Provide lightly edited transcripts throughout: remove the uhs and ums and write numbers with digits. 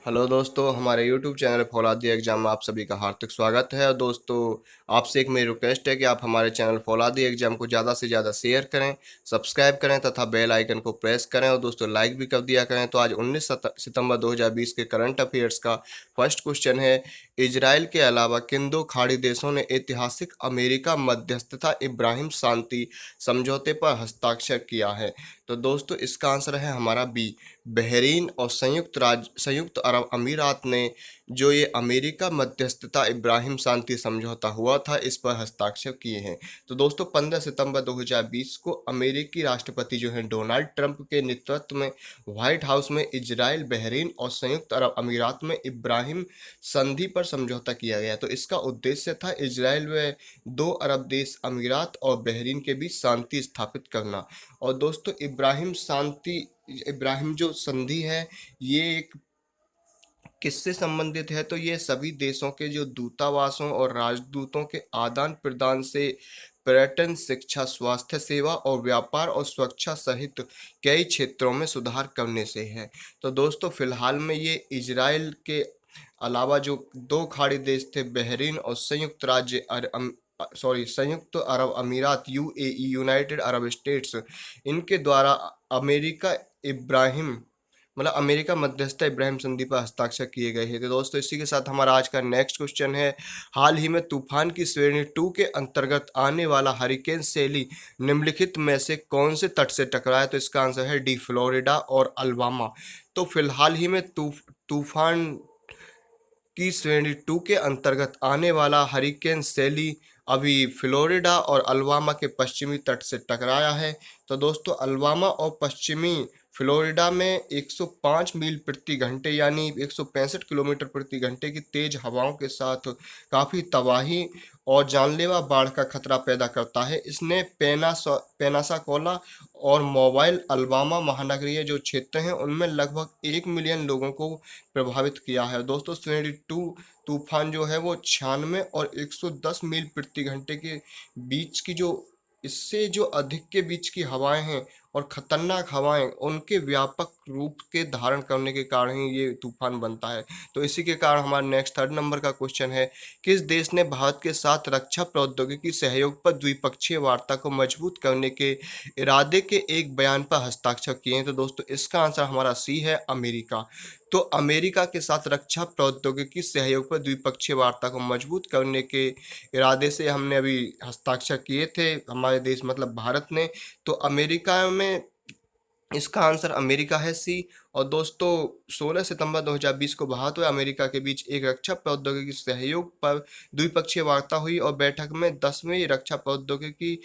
Hello दोस्तों, हमारे YouTube channel फौलादी exam में आप सभी का हार्दिक स्वागत है। और दोस्तों, आपसे एक मेरी रिक्वेस्ट है कि आप हमारे चैनल फौलादी एग्जाम को ज़्यादा से ज़्यादा शेयर करें, सब्सक्राइब करें तथा बेल आइकन को प्रेस करें और दोस्तों लाइक भी कर दिया करें। तो आज 19 सितंबर 2020 के करंट अफेयर्स का फर्स्ट क्वेश्चन है, इजराइल के अलावा किन दो खाड़ी देशों ने ऐतिहासिक अमेरिका मध्यस्थता इब्राहिम शांति समझौते पर हस्ताक्षर किया है? तो दोस्तों इसका आंसर है हमारा बी, बहरीन और संयुक्त अरब अमीरात ने जो ये अमेरिका मध्यस्थता इब्राहिम शांति समझौता हुआ था, इस पर हस्ताक्षर किए हैं। तो दोस्तों 15 सितंबर 2020 को अमेरिकी राष्ट्रपति जो हैं डोनाल्ड ट्रंप के नेतृत्व में व्हाइट हाउस में इजराइल, बहरीन और संयुक्त अरब अमीरात में इब्राहिम संधि पर समझौता किया गया। तो इसका उद्देश्य था इजराइल व दो अरब देश अमीरात और बहरीन के बीच शांति स्थापित करना। और दोस्तों इब्राहिम जो संधि है, ये एक किससे संबंधित है? तो ये सभी देशों के जो दूतावासों और राजदूतों के आदान प्रदान से पर्यटन, शिक्षा, स्वास्थ्य सेवा और व्यापार और सुरक्षा सहित कई क्षेत्रों में सुधार करने से है। तो दोस्तों फिलहाल में ये इजराइल के अलावा जो दो खाड़ी देश थे, बहरीन और संयुक्त अरब अमीरात, यूएई, यूनाइटेड अरब स्टेट्स, इनके द्वारा अमेरिका इब्राहिम मतलब अमेरिका मध्यस्थता इब्राहिम संधि पर हस्ताक्षर किए गए हैं। तो दोस्तों इसी के साथ हमारा आज का नेक्स्ट क्वेश्चन है, हाल ही में तूफान की श्रेणी 2 के अंतर्गत आने वाला हरिकेन सैली निम्नलिखित में से कौन से तट से टकराया? तो इसका आंसर है डी, फ्लोरिडा और अल्बामा। तो फिलहाल ही में तूफान की श्रेणी 2 के अंतर्गत आने वाला हरिकेन सैली अभी फ्लोरिडा और अल्बामा के पश्चिमी तट से टकराया है। तो दोस्तों अल्बामा और पश्चिमी फ्लोरिडा में 105 मील प्रति घंटे यानी 165 किलोमीटर प्रति घंटे की तेज हवाओं के साथ काफ़ी तबाही और जानलेवा बाढ़ का खतरा पैदा करता है। इसने पेनासाकोला और मोबाइल अल्बामा महानगरीय जो क्षेत्र हैं उनमें लगभग 1 मिलियन लोगों को प्रभावित किया है। दोस्तों श्रेणी 2 तूफान जो है वो 96 और 110 मील प्रति घंटे के बीच की जो इससे जो अधिक के बीच की हवाएं हैं और खतरनाक हवाएं, उनके व्यापक रूप के धारण करने के कारण ही ये तूफान बनता है। तो इसी के कारण हमारा नेक्स्ट थर्ड नंबर का क्वेश्चन है, किस देश ने भारत के साथ रक्षा प्रौद्योगिकी सहयोग पर द्विपक्षीय वार्ता को मजबूत करने के इरादे के एक बयान पर हस्ताक्षर किए हैं? तो दोस्तों इसका आंसर हमारा सी है, अमेरिका। तो अमेरिका के साथ रक्षा प्रौद्योगिकी सहयोग पर द्विपक्षीय वार्ता को मजबूत करने के इरादे से हमने अभी हस्ताक्षर किए थे, हमारे देश मतलब भारत ने। तो अमेरिका में इसका आंसर अमेरिका है, सी। और दोस्तों 16 सितंबर 2020 को भारत और अमेरिका के बीच एक रक्षा प्रौद्योगिकी सहयोग पर द्विपक्षीय वार्ता हुई और बैठक में 10वीं रक्षा प्रौद्योगिकी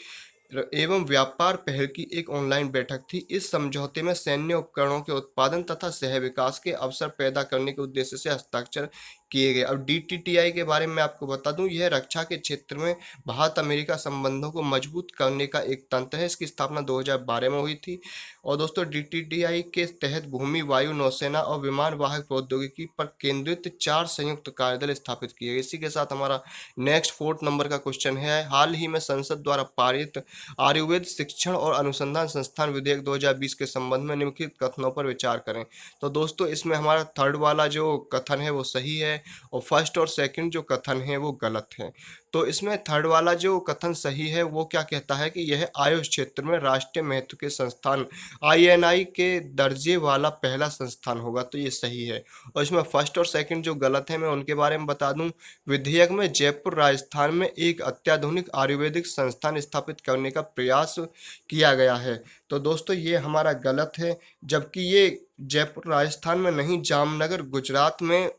एवं व्यापार पहल की एक ऑनलाइन बैठक थी। इस समझौते में सैन्य उपकरणों के उत्पादन तथा सह विकास के अवसर पैदा करने के उद्देश्य से हस्ताक्षर किए गए। अब डीटीटीआई के बारे में आपको बता दूं, यह रक्षा के क्षेत्र में भारत अमेरिका संबंधों को मजबूत करने का एक तंत्र है। इसकी स्थापना 2012 में हुई थी। और दोस्तों डीटीटीआई के तहत भूमि, वायु, नौसेना और विमान वाहक प्रौद्योगिकी पर केंद्रित 4 संयुक्त कार्यदल स्थापित किए गए। इसी के साथ हमारा नेक्स्ट फोर्थ नंबर का क्वेश्चन है, हाल ही में संसद द्वारा पारित आयुर्वेद शिक्षण और अनुसंधान संस्थान विधेयक 2020 के संबंध में निम्नलिखित कथनों पर विचार करें। तो दोस्तों इसमें हमारा थर्ड वाला जो कथन है वो सही है और फर्स्ट और सेकंड जो कथन है वो गलत है। तो इसमें थर्ड वाला जो कथन सही है वो क्या कहता है कि यह आयुष क्षेत्र में राष्ट्रीय महत्व के संस्थान आईएनआई के दर्जे वाला पहला संस्थान होगा। तो ये सही है। और इसमें फर्स्ट और सेकंड जो गलत है मैं उनके बारे में बता दूं, विधेयक में जयपुर राजस्थान में एक अत्याधुनिक आयुर्वेदिक संस्थान स्थापित करने का प्रयास किया गया है। तो दोस्तों ये हमारा गलत है, जबकि ये जयपुर राजस्थान में नहीं, जामनगर गुजरात में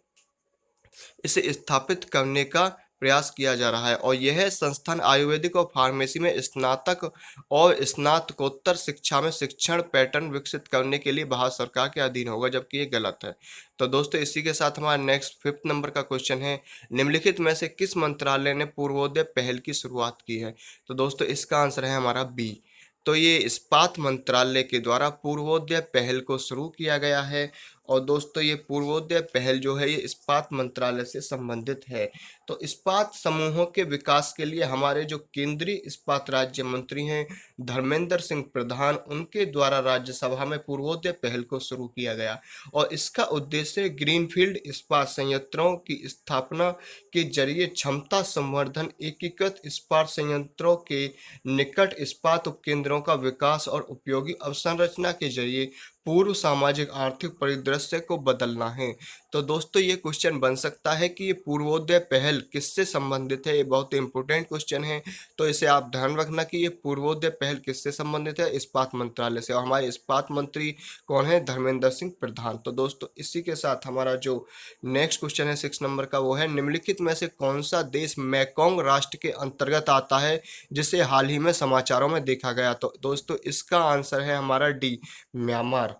इसे स्थापित करने का प्रयास किया जा रहा है। और यह संस्थान आयुर्वेदिक और फार्मेसी में स्नातक और स्नातकोत्तर शिक्षा में शिक्षण पैटर्न विकसित करने के लिए भारत सरकार के अधीन होगा, जबकि ये गलत है। तो दोस्तों इसी के साथ हमारा नेक्स्ट फिफ्थ नंबर का क्वेश्चन है, निम्नलिखित में से किस मंत्रालय ने पूर्वोदय पहल की शुरुआत की है? तो दोस्तों इसका आंसर है हमारा बी। तो ये इस्पात मंत्रालय के द्वारा पूर्वोदय पहल को शुरू किया गया है। और दोस्तों ये पूर्वोदय पहल जो है ये इस्पात मंत्रालय से संबंधित है। तो इस्पात समूहों के विकास के लिए हमारे जो केंद्रीय इस्पात राज्य मंत्री हैं धर्मेंद्र सिंह प्रधान, उनके द्वारा राज्यसभा में पूर्वोदय पहल को शुरू किया गया और इसका उद्देश्य ग्रीनफील्ड इस्पात संयंत्रों की स्थापना के जरिए क्षमता संवर्धन, एकीकृत इस्पात संयंत्रों के निकट इस्पात उपकेंद्रों का विकास और उपयोगी अवसंरचना के जरिए पूर्व सामाजिक आर्थिक परिदृश्य को बदलना है। तो दोस्तों ये क्वेश्चन बन सकता है कि ये पूर्वोदय पहल किससे संबंधित है, ये बहुत इंपॉर्टेंट क्वेश्चन है। तो इसे आप ध्यान रखना कि ये पूर्वोदय पहल किससे संबंधित है, इस्पात मंत्रालय से। और हमारे इस्पात मंत्री कौन है, धर्मेंद्र सिंह प्रधान। तो दोस्तों इसी के साथ हमारा जो नेक्स्ट क्वेश्चन है 6 नंबर का, वो है निम्नलिखित में से कौन सा देश मैकोंग राष्ट्र के अंतर्गत आता है जिसे हाल ही में समाचारों में देखा गया। तो दोस्तों इसका आंसर है हमारा डी, म्यांमार।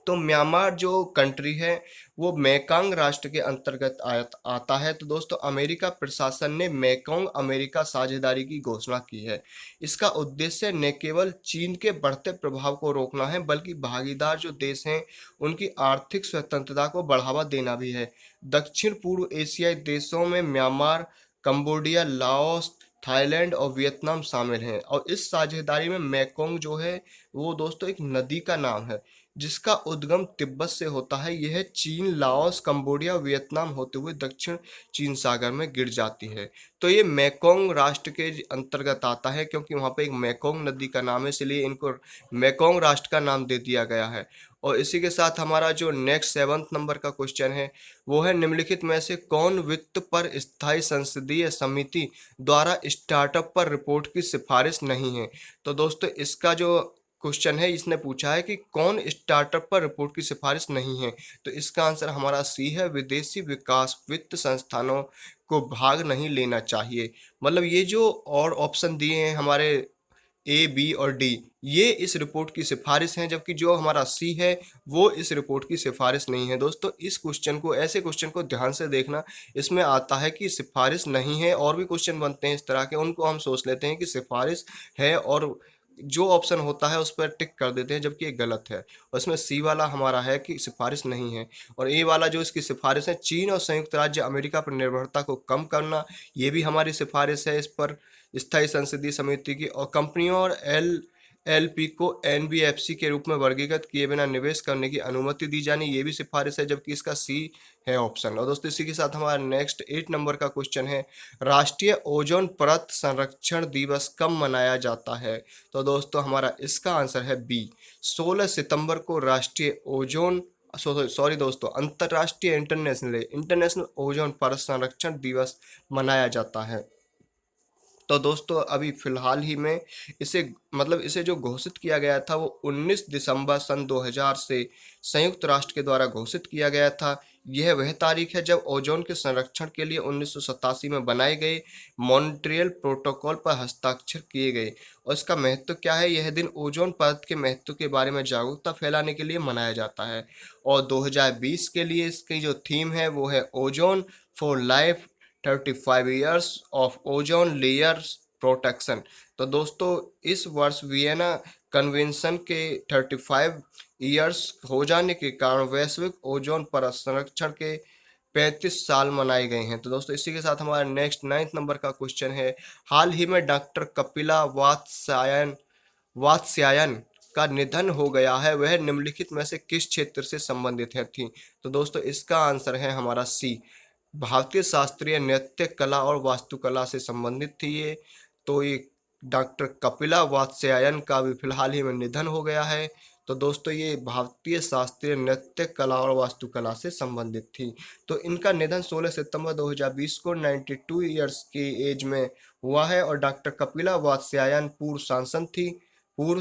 तो म्यांमार जो कंट्री है वो मैकांग राष्ट्र के अंतर्गत आता है। तो दोस्तों अमेरिका प्रशासन ने मैकोंग अमेरिका साझेदारी की घोषणा की है। इसका उद्देश्य न केवल चीन के बढ़ते प्रभाव को रोकना है बल्कि भागीदार जो देश हैं उनकी आर्थिक स्वतंत्रता को बढ़ावा देना भी है। दक्षिण पूर्व एशियाई देशों में म्यांमार, कंबोडिया, लाओस, थाईलैंड और वियतनाम शामिल हैं और इस साझेदारी में मैकोंग जो है वो दोस्तों एक नदी का नाम है जिसका उद्गम तिब्बत से होता है। यह चीन, लाओस, कंबोडिया, वियतनाम होते हुए दक्षिण चीन सागर में गिर जाती है। तो ये मैकोंग राष्ट्र के अंतर्गत आता है क्योंकि वहाँ पे एक मैकोंग नदी का नाम है, इसलिए इनको मैकोंग राष्ट्र का नाम दे दिया गया है। और इसी के साथ हमारा जो नेक्स्ट 7 नंबर का क्वेश्चन है वो है निम्नलिखित में से कौन वित्त पर स्थायी संसदीय समिति द्वारा स्टार्टअप पर रिपोर्ट की सिफारिश नहीं है। तो दोस्तों इसका जो क्वेश्चन है इसने पूछा है कि कौन स्टार्टअप पर रिपोर्ट की सिफारिश नहीं है। तो इसका आंसर हमारा सी है, विदेशी विकास वित्त संस्थानों को भाग नहीं लेना चाहिए। मतलब ये जो और ऑप्शन दिए हैं हमारे ए, बी और डी, ये इस रिपोर्ट की सिफारिश हैं, जबकि जो हमारा सी है वो इस रिपोर्ट की सिफारिश नहीं है। दोस्तों इस क्वेश्चन को, ऐसे क्वेश्चन को ध्यान से देखना, इसमें आता है कि सिफारिश नहीं है। और भी क्वेश्चन बनते हैं इस तरह के, उनको हम सोच लेते हैं कि सिफारिश है और जो ऑप्शन होता है उस पर टिक कर देते हैं, जबकि ये गलत है। और इसमें सी वाला हमारा है कि सिफारिश नहीं है। और ए वाला जो इसकी सिफारिश है, चीन और संयुक्त राज्य अमेरिका पर निर्भरता को कम करना, ये भी हमारी सिफारिश है इस पर स्थायी संसदीय समिति की। और कंपनियों और एलपी को एनबीएफसी के रूप में वर्गीकृत किए बिना निवेश करने की अनुमति दी जानी, ये भी सिफारिश है, जबकि इसका सी है ऑप्शन। और दोस्तों इसी के साथ हमारा नेक्स्ट 8 नंबर का क्वेश्चन है राष्ट्रीय ओजोन परत संरक्षण दिवस कब मनाया जाता है। तो दोस्तों हमारा इसका आंसर है बी, 16 सितंबर को राष्ट्रीय ओजोन सॉरी दोस्तों अंतर्राष्ट्रीय इंटरनेशनल ओजोन परत संरक्षण दिवस मनाया जाता है। तो दोस्तों अभी फिलहाल ही में इसे जो घोषित किया गया था वो 19 दिसंबर सन 2000 से संयुक्त राष्ट्र के द्वारा घोषित किया गया था। यह वह तारीख है जब ओजोन के संरक्षण के लिए 1987 में बनाए गए मॉन्ट्रियल प्रोटोकॉल पर हस्ताक्षर किए गए। और इसका महत्व क्या है, यह दिन ओजोन परत के महत्व के बारे में जागरूकता फैलाने के लिए मनाया जाता है। और 2020 के लिए इसकी जो थीम है वो है ozone for life, 35 years of ozone layers protection. तो दोस्तों इस वर्ष वियना कन्वेंशन के 35 ईयर्स हो जाने के कारण वैश्विक ओजोन परत संरक्षण के 35 साल मनाए गए हैं। तो दोस्तों इसी के साथ हमारा नेक्स्ट 9 नंबर का क्वेश्चन है हाल ही में डॉक्टर कपिला वात्स्यायन का निधन हो गया है, वह निम्नलिखित में से किस क्षेत्र से संबंधित है थी। तो दोस्तों इसका आंसर है हमारा सी, भारतीय शास्त्रीय नृत्य कला और वास्तुकला से संबंधित थी ये। तो ये डॉक्टर कपिला वात्स्यायन का भी फिलहाल ही में निधन हो गया है। तो दोस्तों ये भारतीय शास्त्रीय नृत्य कला और वास्तुकला से संबंधित थी। तो इनका निधन 16 सितंबर 2020 को 92 ईयर्स की एज में हुआ है। और डॉक्टर कपिला वात्स्यायन पूर्व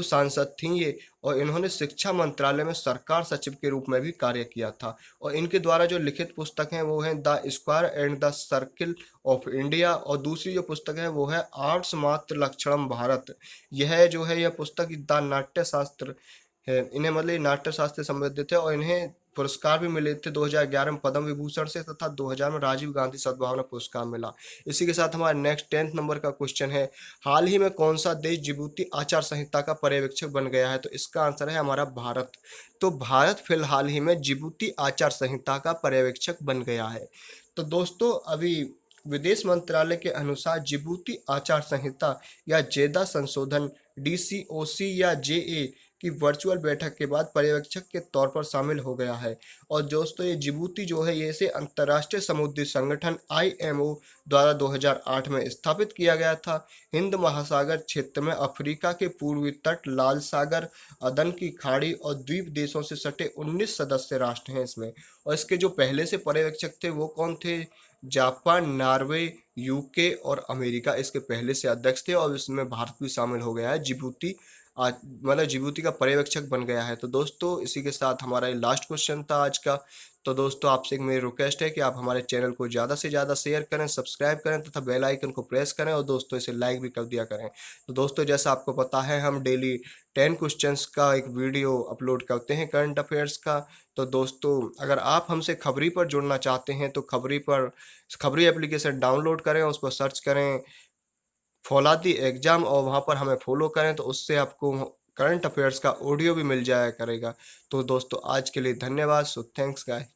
सांसद थी ये, और इन्होंने शिक्षा मंत्रालय में सरकार सचिव के रूप में भी कार्य किया था। और इनके द्वारा जो लिखित पुस्तक हैं वो है the square and the circle of India, और दूसरी जो पुस्तक है वो है आर्ट्स मात्र लक्षणम भारत। यह जो है यह पुस्तक द नाट्य शास्त्र है, इन्हें मतलब नाट्य शास्त्र से संबंधित है। और इन्हें पुरस्कार भी मिले थे। 2011 में पद्म विभूषण से तथा 2000 में राजीव गांधी सद्भावना पुरस्कार मिला। इसी के साथ हमारा नेक्स्ट 10th नंबर का क्वेश्चन है, हाल ही में कौन सा देश जिबूती आचार संहिता का पर्यवेक्षक बन गया है? तो इसका आंसर है हमारा भारत। तो भारत फिलहाल ही में जिबूती आचार संहिता का पर्यवेक्षक बन गया है। तो दोस्तों अभी विदेश मंत्रालय के अनुसार जिबूती आचार संहिता या जेदा संशोधन डीसीओसी या जेए की वर्चुअल बैठक के बाद पर्यवेक्षक के तौर पर शामिल हो गया है। और दोस्तों ये जिबूती जो है ये इसे अंतर्राष्ट्रीय समुद्री संगठन आईएमओ द्वारा 2008 में स्थापित किया गया था। हिंद महासागर क्षेत्र में अफ्रीका के पूर्वी तट, लाल सागर, अदन की खाड़ी और द्वीप देशों से सटे 19 सदस्य राष्ट्र हैं इसमें। और इसके जो पहले से पर्यवेक्षक थे वो कौन थे? जापान, नॉर्वे, यूके और अमेरिका इसके पहले से अध्यक्ष थे, और इसमें भारत भी शामिल हो गया है। जिबूती आज मतलब जिबूती का पर्यवेक्षक बन गया है। तो दोस्तों इसी के साथ हमारा ये लास्ट क्वेश्चन था आज का। तो दोस्तों आपसे एक मेरी रिक्वेस्ट है कि आप हमारे चैनल को ज़्यादा से ज़्यादा शेयर करें, सब्सक्राइब करें तथा बेल आइकन को प्रेस करें, और दोस्तों इसे लाइक भी कर दिया करें। तो दोस्तों जैसा आपको पता है हम डेली 10 क्वेश्चंस का एक वीडियो अपलोड करते हैं करंट अफेयर्स का। तो दोस्तों अगर आप हमसे खबरी पर जुड़ना चाहते हैं तो खबरी एप्लीकेशन डाउनलोड करें, उस पर सर्च करें फौलादी एग्जाम, और वहाँ पर हमें फॉलो करें तो उससे आपको करंट अफेयर्स का ऑडियो भी मिल जाया करेगा। तो दोस्तों आज के लिए धन्यवाद। सो थैंक्स गाय।